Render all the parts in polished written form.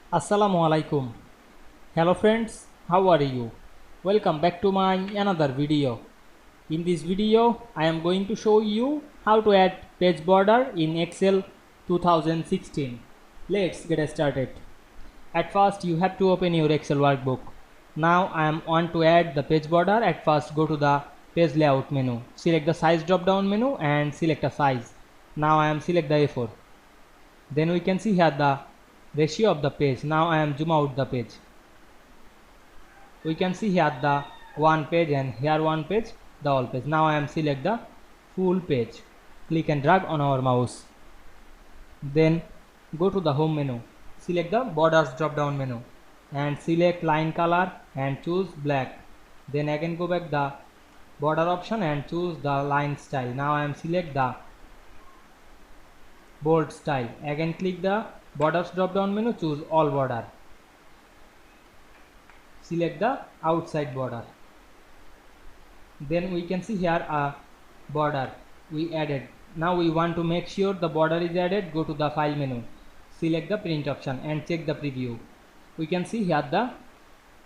Assalamu Walaikum. Hello friends, how are you? Welcome back to my another video. In this video, I am going to show you how to add page border in Excel 2016. Let's get started. At first, you have to open your Excel workbook. Now I am on to add the page border. At first, go to the page layout menu. Select the size drop down menu and select a size. Now I am select the A4. Then we can see here the ratio of the page. Now I am zoom out the page. We can see here the one page and here one page, the all page. Now I am select the full page. Click and drag on our mouse. Then go to the home menu. Select the borders drop down menu and select line color and choose black. Then again go back the border option and choose the line style. Now I am select the bold style. Again click the borders drop down menu, choose all border. Select the outside border. Then we can see here a border we added. Now we want to make sure the border is added. Go to the file menu, select the print option and check the preview. We can see here the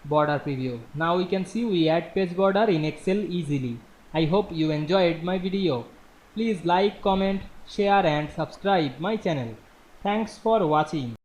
border preview. Now we can see we add page border in Excel easily. I hope you enjoyed my video. Please like, comment, share and subscribe my channel. Thanks for watching.